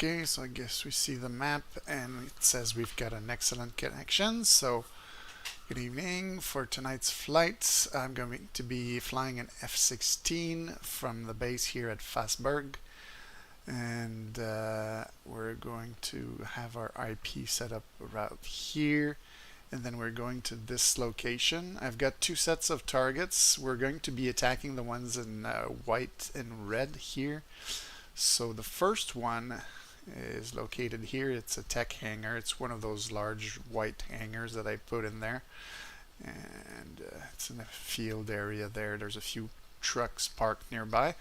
Okay, so I guess we see the map and it says we've got an excellent connection. So good evening. For tonight's flight, I'm going to be flying an F-16 from the base here at Fassberg, and we're going to have our IP set up right here, and then we're going to this location. I've got two sets of targets. We're going to be attacking the ones in white and red here. So the first one is located here. It's a tech hangar. It's one of those large white hangars that I put in there, and it's in a field area there. There's a few trucks parked nearby.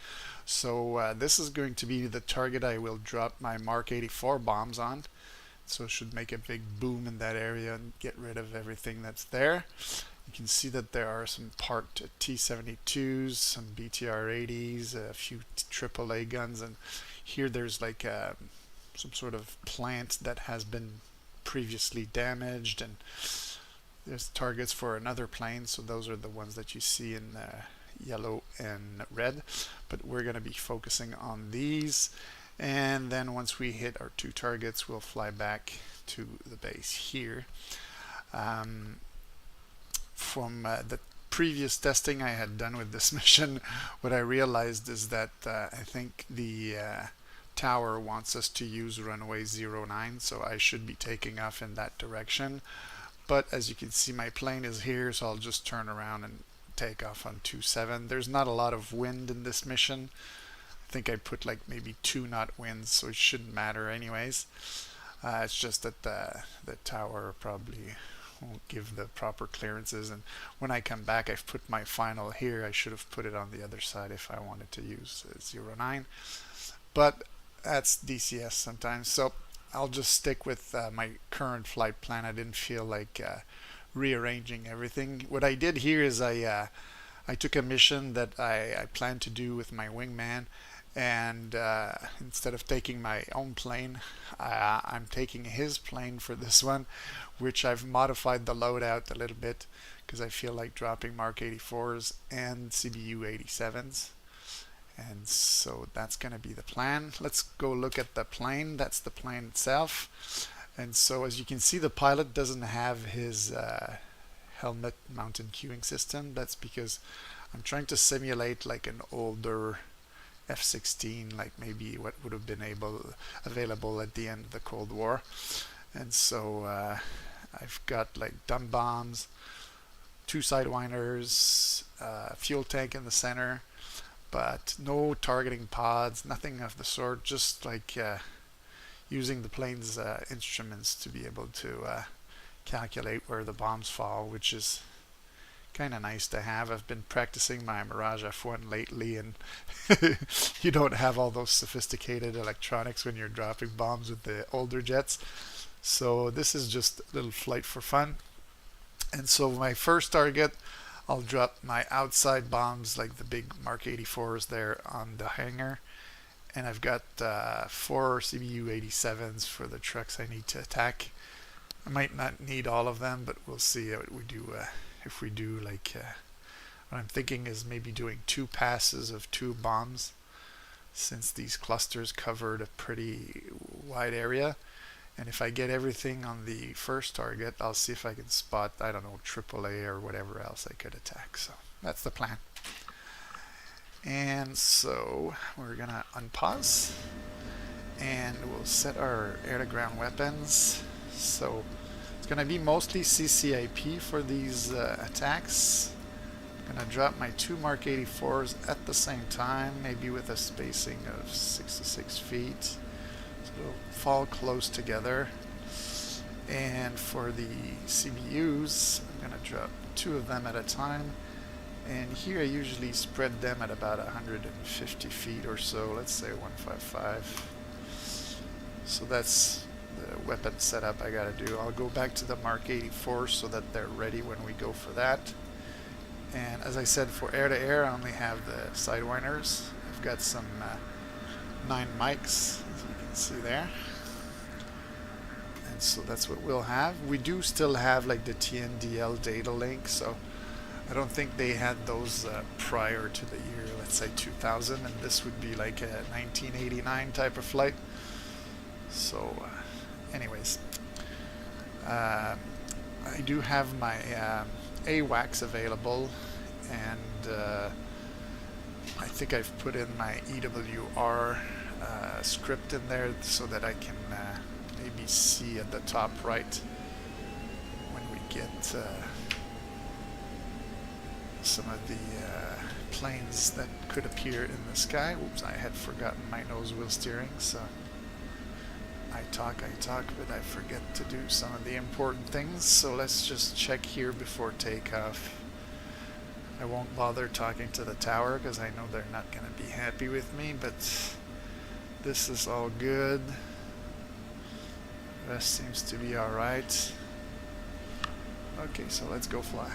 So this is going to be the target I will drop my Mark 84 bombs on. So it should make a big boom in that area and get rid of everything that's there. You can see that there are some parked T-72s, some BTR-80s, a few AAA guns, and here there's like some sort of plant that has been previously damaged, and there's targets for another plane, so those are the ones that you see in yellow and red. But we're going to be focusing on these, and then once we hit our two targets, we'll fly back to the base here. From the previous testing I had done with this mission, what I realized is that I think the tower wants us to use runway 09, so I should be taking off in that direction. But as you can see, my plane is here, so I'll just turn around and take off on 27. There's not a lot of wind in this mission. I think I put like maybe 2 knot winds, so it shouldn't matter anyways. It's just that the tower probably won't give the proper clearances, and when I come back, I've put my final here. I should have put it on the other side if I wanted to use 09, but that's DCS sometimes, so I'll just stick with my current flight plan. I didn't feel like rearranging everything. What I did here is I took a mission that I planned to do with my wingman, and instead of taking my own plane, I'm taking his plane for this one, which I've modified the loadout a little bit because I feel like dropping Mark 84s and CBU 87s, and so that's going to be the plan. Let's go look at the plane. That's the plane itself, and so as you can see, the pilot doesn't have his helmet mounted queuing system. That's because I'm trying to simulate like an older F-16, like maybe what would have been available at the end of the Cold War. And so I've got like dumb bombs, 2 sidewinders, fuel tank in the center, but no targeting pods, nothing of the sort, just like using the plane's instruments to be able to calculate where the bombs fall, which is kind of nice to have. I've been practicing my Mirage F1 lately, and you don't have all those sophisticated electronics when you're dropping bombs with the older jets. So this is just a little flight for fun. And so my first target, I'll drop my outside bombs, like the big Mark 84s there on the hangar. And I've got 4 CBU 87s for the trucks I need to attack. I might not need all of them, but we'll see what we do. If we do, like, what I'm thinking is maybe doing 2 passes of 2 bombs, since these clusters covered a pretty wide area. And if I get everything on the first target, I'll see if I can spot, I don't know, AAA or whatever else I could attack. So that's the plan. And so we're gonna unpause, and we'll set our air-to-ground weapons. So it's going to be mostly CCIP for these attacks. I'm going to drop my 2 Mark 84s at the same time, maybe with a spacing of 66 feet. So it'll fall close together. And for the CBUs, I'm going to drop 2 of them at a time. And here I usually spread them at about 150 feet or so. Let's say 155. So that's the weapon setup I gotta do. I'll go back to the Mark 84 so that they're ready when we go for that. And as I said, for air-to-air, I only have the sidewinders. I've got some 9 mics, as you can see there. And so that's what we'll have. We do still have like the TNDL datalink, so I don't think they had those prior to the year, let's say 2000, and this would be like a 1989 type of flight. So anyways, I do have my AWACS available, and I think I've put in my EWR script in there so that I can maybe see at the top right when we get some of the planes that could appear in the sky. Oops, I had forgotten my nose wheel steering, so I talk, but I forget to do some of the important things. So let's just check here before takeoff. I won't bother talking to the tower because I know they're not going to be happy with me, but this is all good. Rest seems to be alright. Okay, so let's go fly.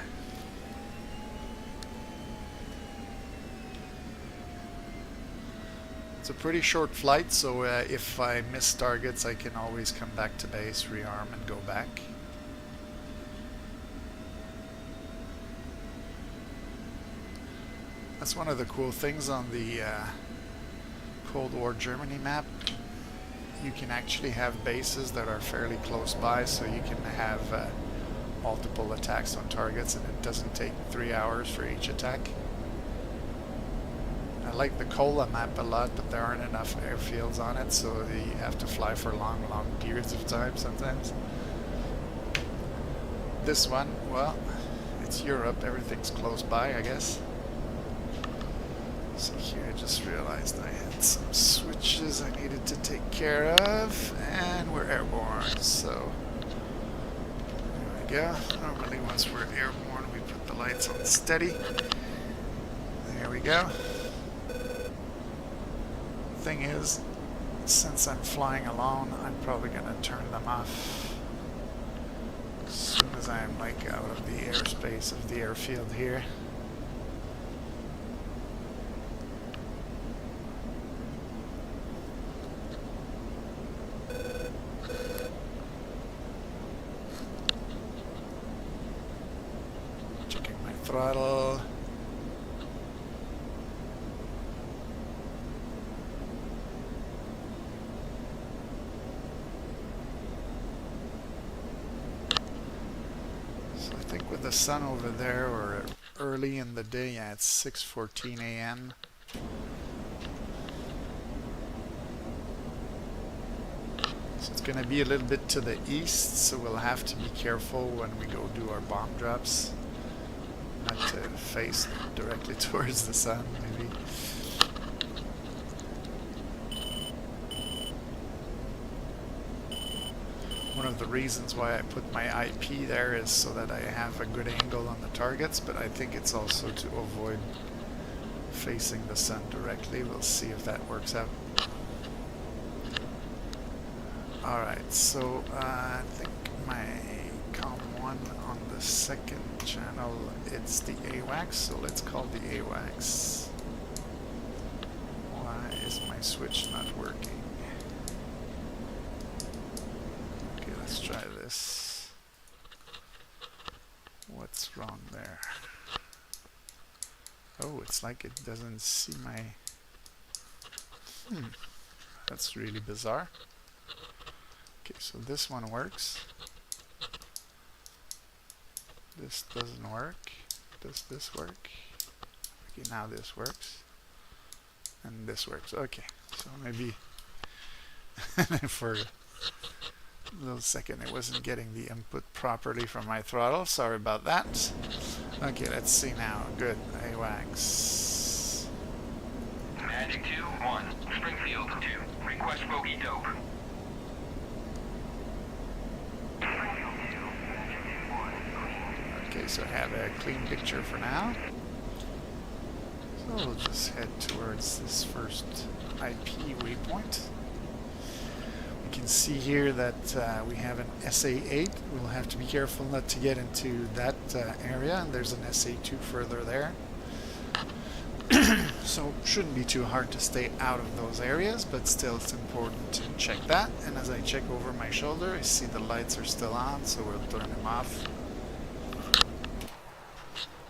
It's a pretty short flight, so if I miss targets, I can always come back to base, rearm, and go back. That's one of the cool things on the Cold War Germany map. You can actually have bases that are fairly close by, so you can have multiple attacks on targets, and it doesn't take 3 hours for each attack. I like the Kola map a lot, but there aren't enough airfields on it, so you have to fly for long periods of time sometimes. This one, well, it's Europe, everything's close by, I guess. So here I just realized I had some switches I needed to take care of, and we're airborne, so there we go. Normally once we're airborne we put the lights on steady. There we go. Thing is, since I'm flying alone, I'm probably going to turn them off as soon as I'm like out of the airspace of the airfield here. Checking my throttle. With the sun over there, or early in the day, yeah, it's 6:14 a.m. So it's going to be a little bit to the east, so we'll have to be careful when we go do our bomb drops, not to face directly towards the sun, maybe. One of the reasons why I put my IP there is so that I have a good angle on the targets, but I think it's also to avoid facing the sun directly. We'll see if that works out. Alright, so I think my COM1 on the second channel, it's the AWACS, so let's call the AWACS. Why is my switch not working? Let's try this. What's wrong there? Oh, it's like it doesn't see my... That's really bizarre. Okay, so this one works. This doesn't work. Does this work? Okay, now this works. And this works. Okay, so maybe for a little second it wasn't getting the input properly from my throttle. Sorry about that. Okay, let's see now. Good. AWACS. Magic 2-1. Springfield 2. Request bogey dope. Okay, so I have a clean picture for now. So we'll just head towards this first IP waypoint. You can see here that we have an SA-8. We'll have to be careful not to get into that area, and there's an SA-2 further there. So shouldn't be too hard to stay out of those areas, but still it's important to check that. And as I check over my shoulder, I see the lights are still on, so we'll turn them off.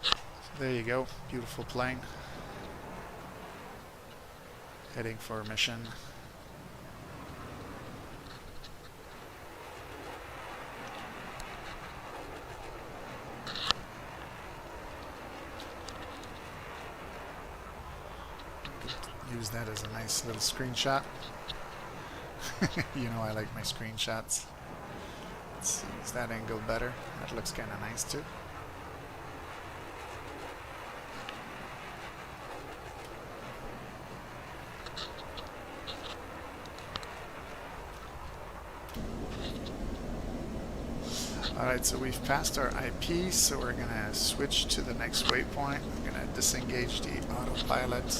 So there you go, beautiful plane. Heading for a mission. use that as a nice little screenshot. You know I like my screenshots. Let's see, is that angle better? That looks kind of nice too. Alright, so we've passed our IP, so we're going to switch to the next waypoint. I'm going to disengage the autopilot.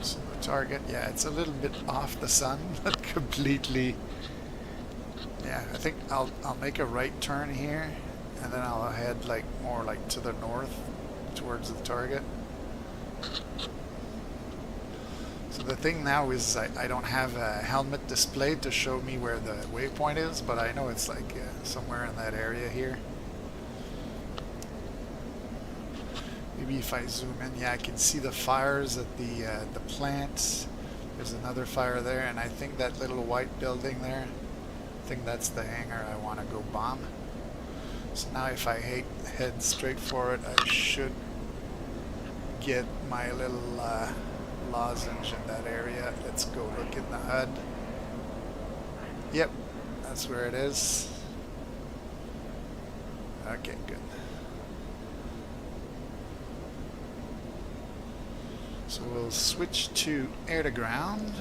So the target, yeah, it's a little bit off the sun, but completely. Yeah, I think I'll make a right turn here, and then I'll head like more like to the north towards the target. So the thing now is I don't have a helmet displayed to show me where the waypoint is, but I know it's like somewhere in that area here. Maybe if I zoom in, yeah, I can see the fires at the plant. There's another fire there, and I think that little white building there, I think that's the hangar I want to go bomb. So now if I head straight for it, I should get my little lozenge in that area. Let's go look in the HUD. Yep, that's where it is. Okay, good. So we'll switch to air to ground.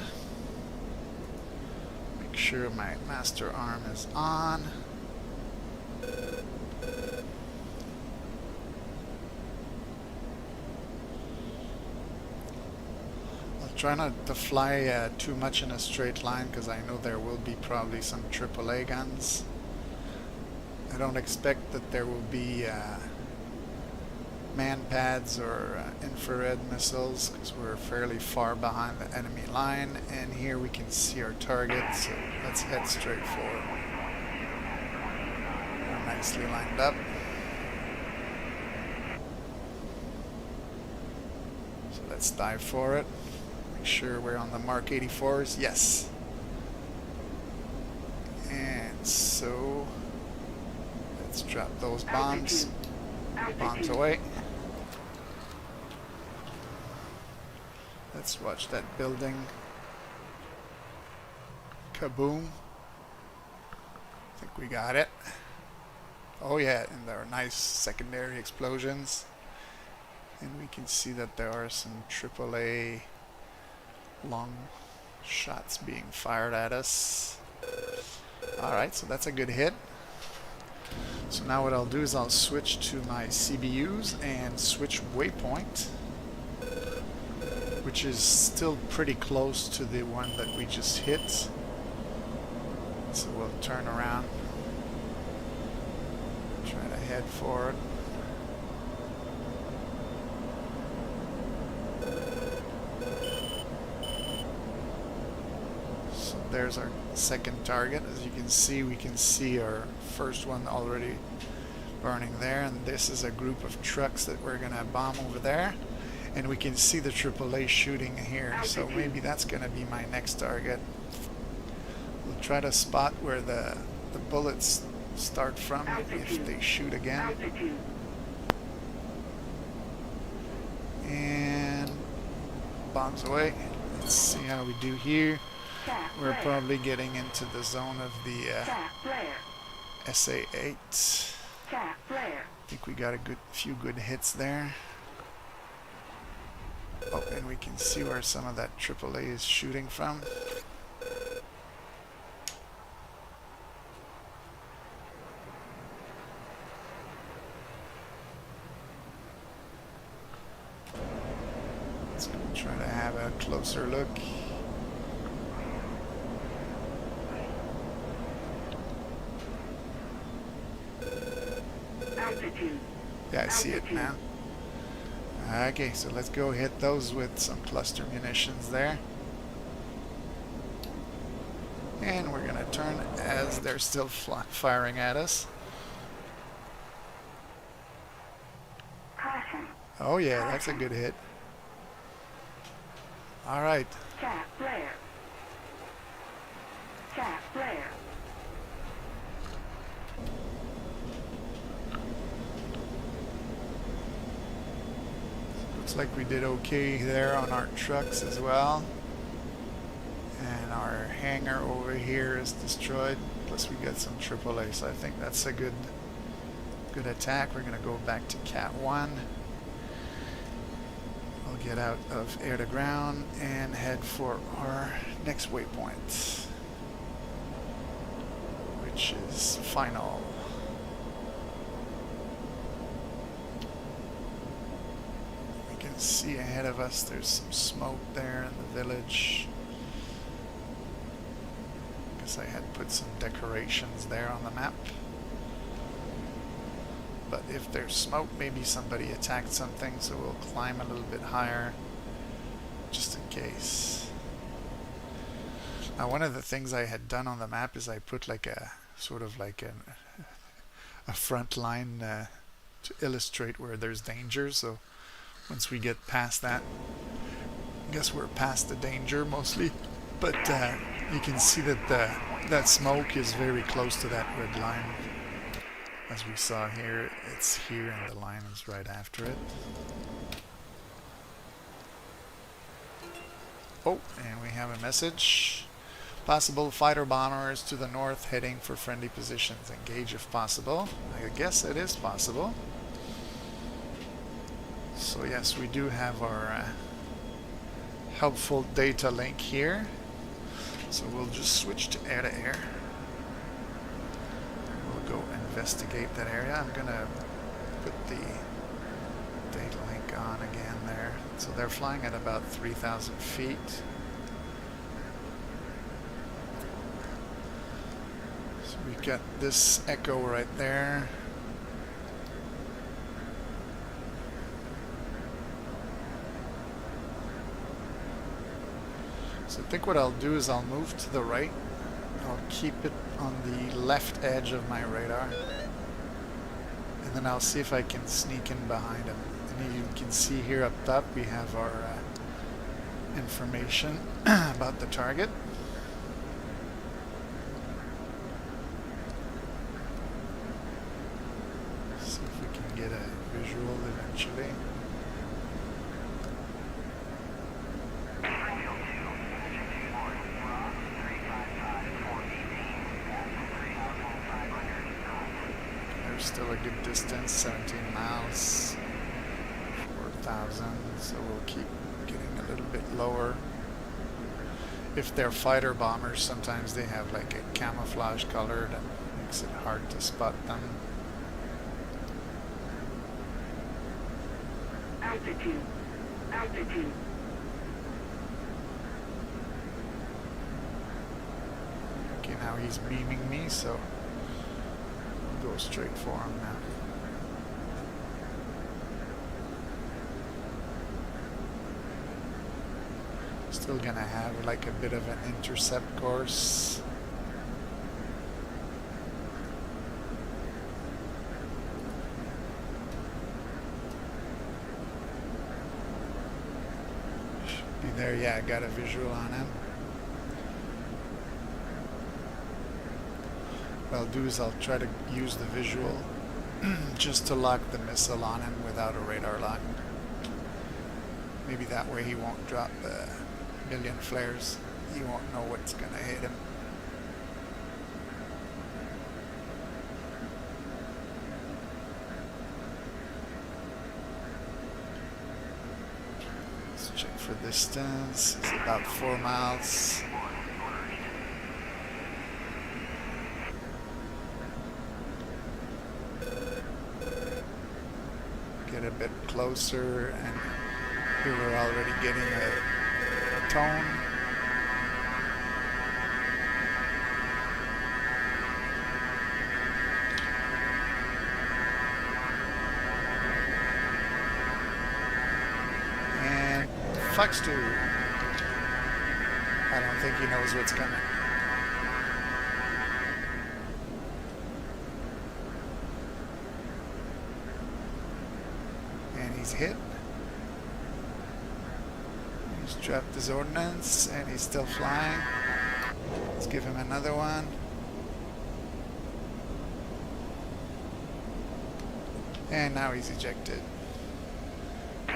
Make sure my master arm is on. Try not to fly too much in a straight line, because I know there will be probably some AAA guns. I don't expect that there will be man pads or infrared missiles, because we're fairly far behind the enemy line, and here we can see our target, so let's head straight for it. We're nicely lined up. So let's dive for it. Make sure we're on the Mark 84s. Yes. And so let's drop those bombs. Bombs away. Let's watch that building. Kaboom. I think we got it. Oh yeah, and there are nice secondary explosions. And we can see that there are some AAA long shots being fired at us. Alright, so that's a good hit. So now what I'll do is I'll switch to my CBUs and switch waypoint, which is still pretty close to the one that we just hit. So we'll turn around, try to head for it. There's our second target. As you can see, we can see our first one already burning there, and this is a group of trucks that we're gonna bomb over there, and we can see the AAA shooting here, so maybe that's gonna be my next target. We'll try to spot where the bullets start from if they shoot again. And bombs away. Let's see how we do here. We're probably getting into the zone of the SA-8. I think we got a few good hits there. Oh, and we can see where some of that AAA is shooting from. Let's go try to have a closer look. Yeah, I see it now. Okay, so let's go hit those with some cluster munitions there. And we're gonna turn as they're still firing at us. Oh yeah, that's a good hit. Alright. Looks like we did okay there on our trucks as well. And our hangar over here is destroyed. Plus we got some AAA, so I think that's a good attack. We're gonna go back to Cat 1. We'll get out of air to ground and head for our next waypoint, which is final. We can see ahead of us there's some smoke there in the village. Guess I had put some decorations there on the map. But if there's smoke, maybe somebody attacked something, so we'll climb a little bit higher just in case. Now, one of the things I had done on the map is I put like a sort of like a front line to illustrate where there's danger. So once we get past that, I guess we're past the danger mostly. But you can see that that smoke is very close to that red line. As we saw here, it's here and the line is right after it. Oh, and we have a message. Possible fighter bombers to the north heading for friendly positions. Engage if possible. I guess it is possible. So yes, we do have our helpful data link here. So we'll just switch to air. We'll go investigate that area. I'm gonna put the data link on again there. So they're flying at about 3,000 feet. So we got this echo right there. So I think what I'll do is I'll move to the right. I'll keep it on the left edge of my radar. And then I'll see if I can sneak in behind him. And you can see here up top we have our information about the target. See if we can get a visual eventually. Still a good distance, 17 miles, 4,000, so we'll keep getting a little bit lower. If they're fighter bombers, sometimes they have like a camouflage color that makes it hard to spot them. Altitude. Altitude. Okay, now he's beaming me, so go straight for him now. Still gonna have like a bit of an intercept course. Should be there. Yeah, I got a visual on him. What I'll do is I'll try to use the visual just to lock the missile on him without a radar lock. Maybe that way he won't drop a million flares. He won't know what's going to hit him. Let's check for distance. It's about 4 miles. Get a bit closer, and here we're already getting a tone. And Fox 2. I don't think he knows what's coming. He's hit. He's dropped his ordnance and he's still flying. Let's give him another one. And now he's ejected.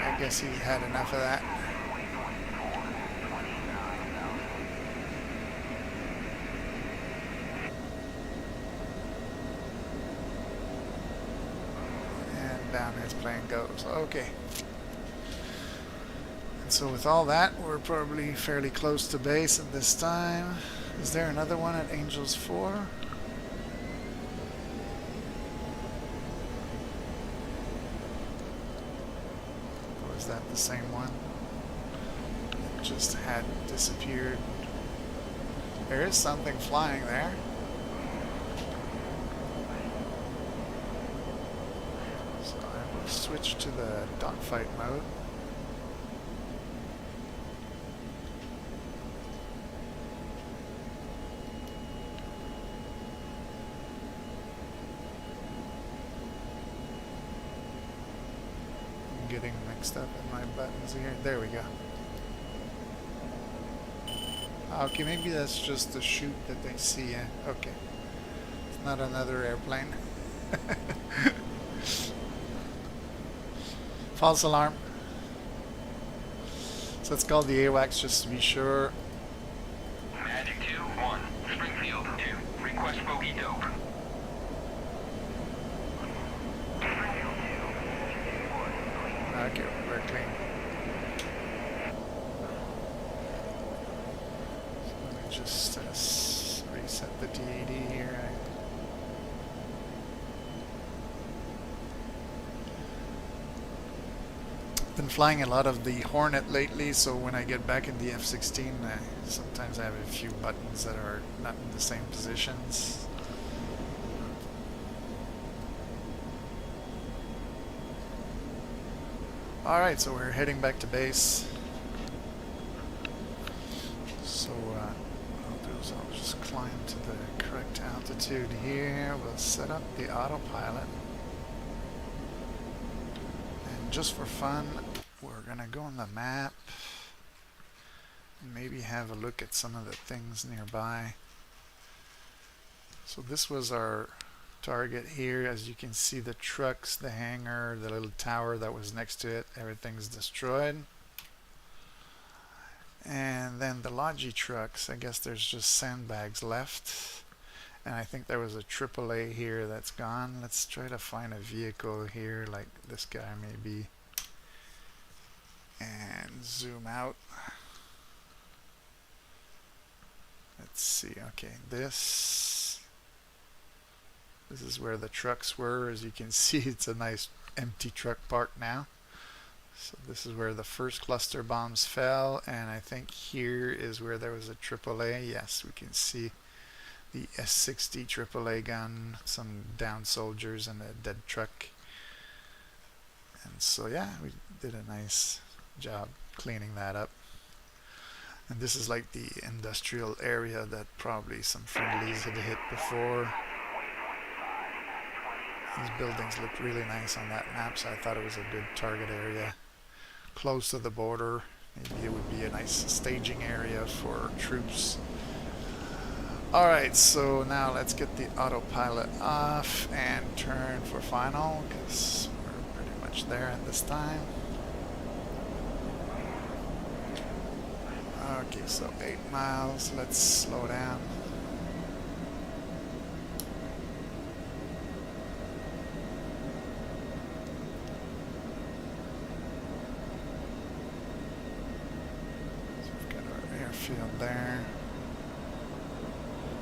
I guess he's had enough of that. And down his plane goes. Okay. And so with all that, we're probably fairly close to base at this time. Is there another one at Angels 4? Or is that the same one? It just had disappeared. There is something flying there. So I will switch to the dogfight mode. Getting mixed up in my buttons here. There we go. Okay, maybe that's just the chute that they see. Okay. It's not another airplane. False alarm. So it's called the AWACS just to be sure. Magic 2-1, Springfield 2, request bogey dope. Okay, we're clean. So let me just reset the DAD here. I've been flying a lot of the Hornet lately, so when I get back in the F-16, sometimes I have a few buttons that are not in the same positions. Alright, so we're heading back to base. So what I'll do is I'll just climb to the correct altitude here. We'll set up the autopilot. And just for fun, we're going to go on the map and maybe have a look at some of the things nearby. So this was our target here. As you can see, the trucks, the hangar, the little tower that was next to it, everything's destroyed. And then the Logi trucks, I guess there's just sandbags left. And I think there was a AAA here that's gone. Let's try to find a vehicle here like this guy maybe. And zoom out. Let's see. Okay, this is where the trucks were. As you can see, it's a nice empty truck park now. So this is where the first cluster bombs fell, and I think here is where there was a AAA. Yes, we can see the S-60 AAA gun, some downed soldiers, and a dead truck. And so yeah, we did a nice job cleaning that up. And this is like the industrial area that probably some friendlies had hit before. These buildings looked really nice on that map, so I thought it was a good target area. Close to the border, maybe it would be a nice staging area for troops. Alright, so now let's get the autopilot off and turn for final, because we're pretty much there at this time. Okay, so 8 miles, let's slow down. Airfield there.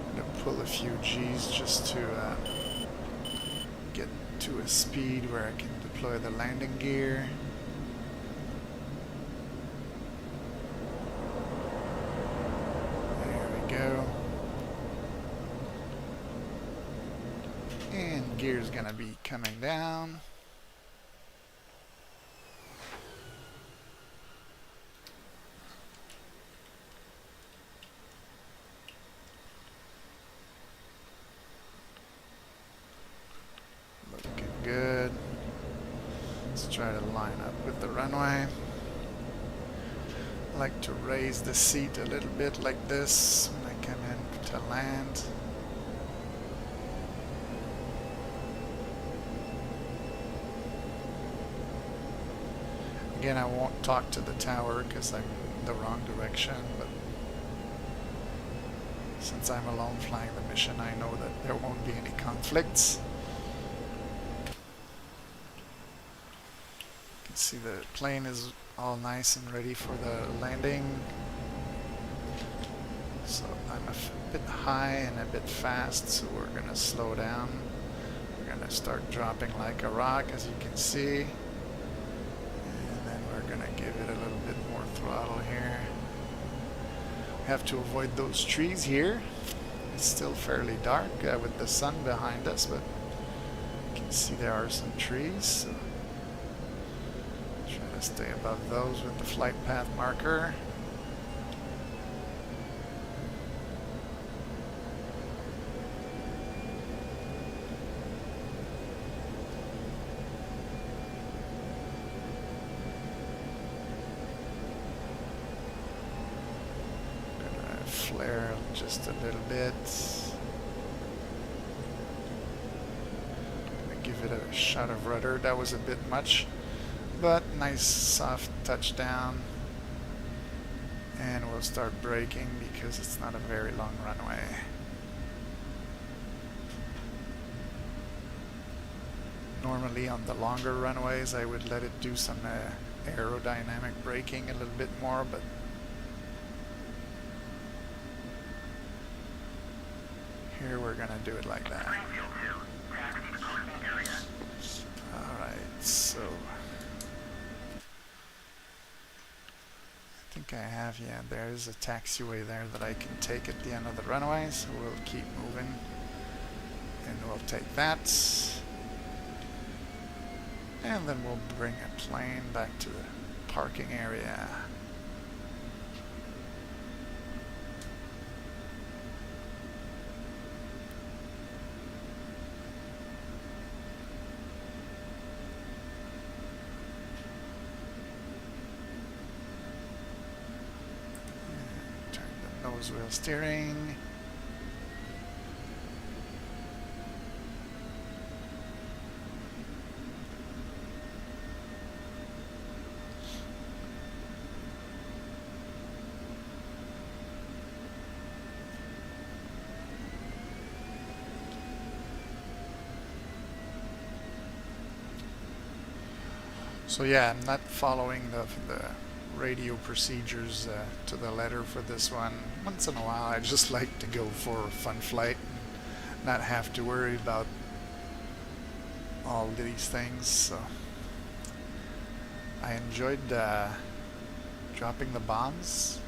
I'm going to pull a few G's just to get to a speed where I can deploy the landing gear. There we go. And gear's going to be coming down. Good. Let's try to line up with the runway. I like to raise the seat a little bit like this when I come in to land. Again, I won't talk to the tower because I'm in the wrong direction, but since I'm alone flying the mission, I know that there won't be any conflicts. You can see the plane is all nice and ready for the landing. So I'm a bit high and a bit fast, so we're going to slow down. We're going to start dropping like a rock, as you can see. And then we're going to give it a little bit more throttle here. We have to avoid those trees here. It's still fairly dark with the sun behind us, but you can see there are some trees. So try to stay above those with the flight path marker. Flare just a little bit. Gonna give it a shot of rudder. That was a bit much, but nice soft touchdown. And we'll start braking because it's not a very long runway. Normally on the longer runways I would let it do some aerodynamic braking a little bit more, but here we're going to do it like that. Alright, so I think I have, yeah, there's a taxiway there that I can take at the end of the runway, so we'll keep moving and we'll take that. And then we'll bring a plane back to the parking area. Nose wheel steering. So yeah, I'm not following the radio procedures to the letter for this one. Once in a while I just like to go for a fun flight and not have to worry about all these things. So I enjoyed dropping the bombs.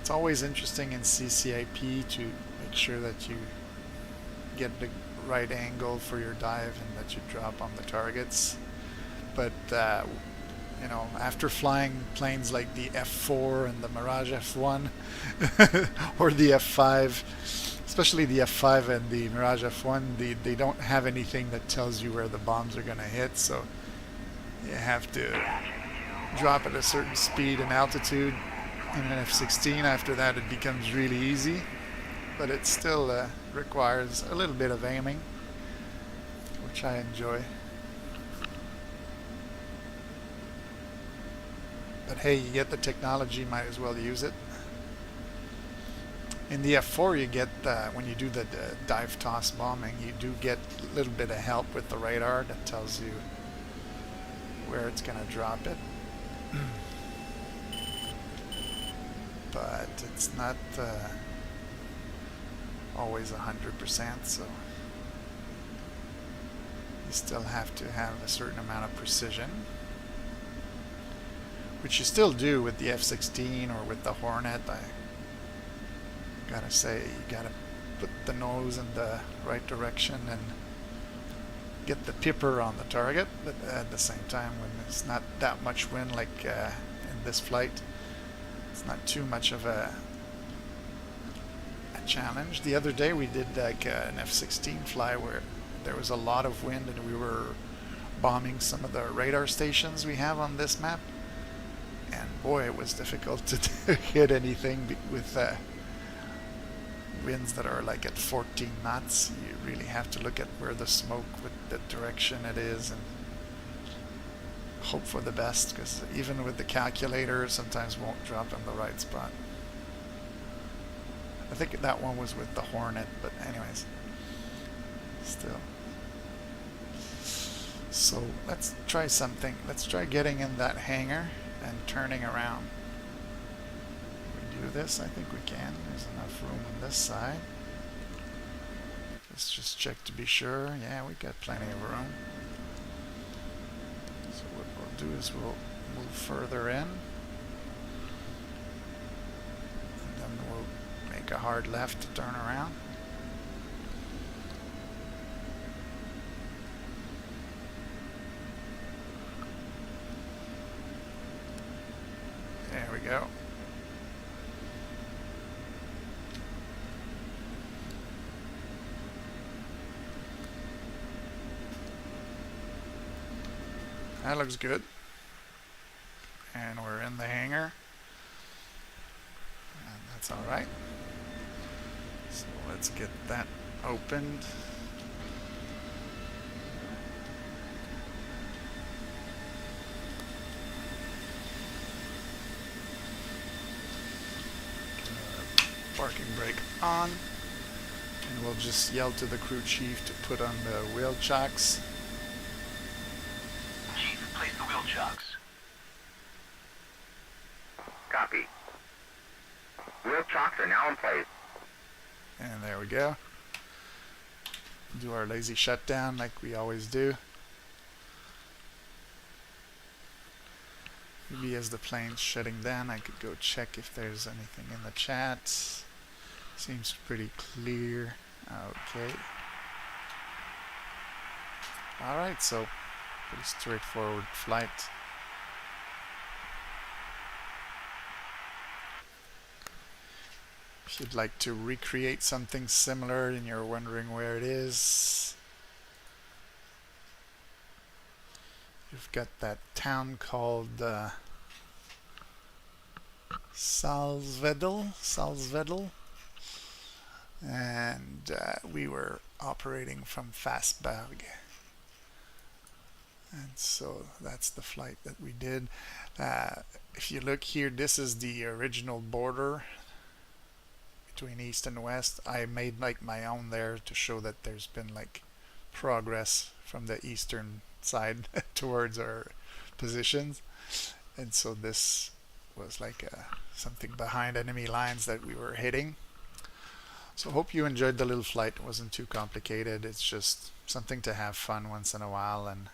It's always interesting in CCIP to make sure that you get the right angle for your dive and that you drop on the targets. But you know, after flying planes like the F4 and the Mirage F1 or the F5, especially the F5 and the Mirage F1, they don't have anything that tells you where the bombs are going to hit, so you have to drop at a certain speed and altitude. In an F-16, after that it becomes really easy, but it still requires a little bit of aiming, which I enjoy. But hey, you get the technology, might as well use it. In the F4 you get, when you do the dive toss bombing, you do get a little bit of help with the radar that tells you where it's going to drop it. But it's not always 100%, so you still have to have a certain amount of precision, which you still do with the F-16 or with the Hornet. I gotta say, you gotta put the nose in the right direction and get the pipper on the target, but at the same time, when it's not that much wind like in this flight, it's not too much of a challenge. The other day we did like an F-16 fly where there was a lot of wind and we were bombing some of the radar stations we have on this map, and boy, it was difficult to hit anything with winds that are like at 14 knots. You really have to look at where the smoke, with the direction it is, and hope for the best, because even with the calculator sometimes won't drop in the right spot. I think that one was with the Hornet, but anyways, still. So let's try something. Let's try getting in that hangar and turning around. Can we do this? I think we can. There's enough room on this side. Let's just check to be sure. Yeah, we got plenty of room. So what we'll do is we'll move further in. And then we'll make a hard left to turn around. There we go. That looks good. And we're in the hangar. And that's all right. So let's get that opened. Parking brake on, and we'll just yell to the crew chief to put on the wheel chocks. Chief, place the wheel chocks. Copy. Wheel chocks are now in place. And there we go. Do our lazy shutdown like we always do. Maybe as the plane's shutting down, I could go check if there's anything in the chat. Seems pretty clear. Okay. Alright, so pretty straightforward flight. If you'd like to recreate something similar and you're wondering where it is, you've got that town called Salzwedel, and we were operating from Fastberg, and so that's the flight that we did. If you look here, this is the original border between east and west. I made like my own there to show that there's been like progress from the eastern side towards our positions, and so this was like something behind enemy lines that we were hitting. So hope you enjoyed the little flight. It wasn't too complicated. It's just something to have fun once in a while, and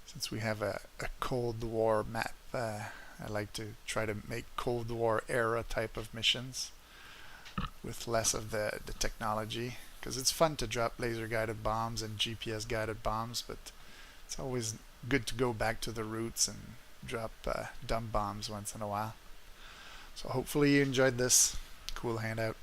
since we have a Cold War map, I like to try to make Cold War era type of missions with less of the technology, because it's fun to drop laser guided bombs and GPS guided bombs, but it's always good to go back to the roots and drop dumb bombs once in a while. So hopefully you enjoyed this cool handout.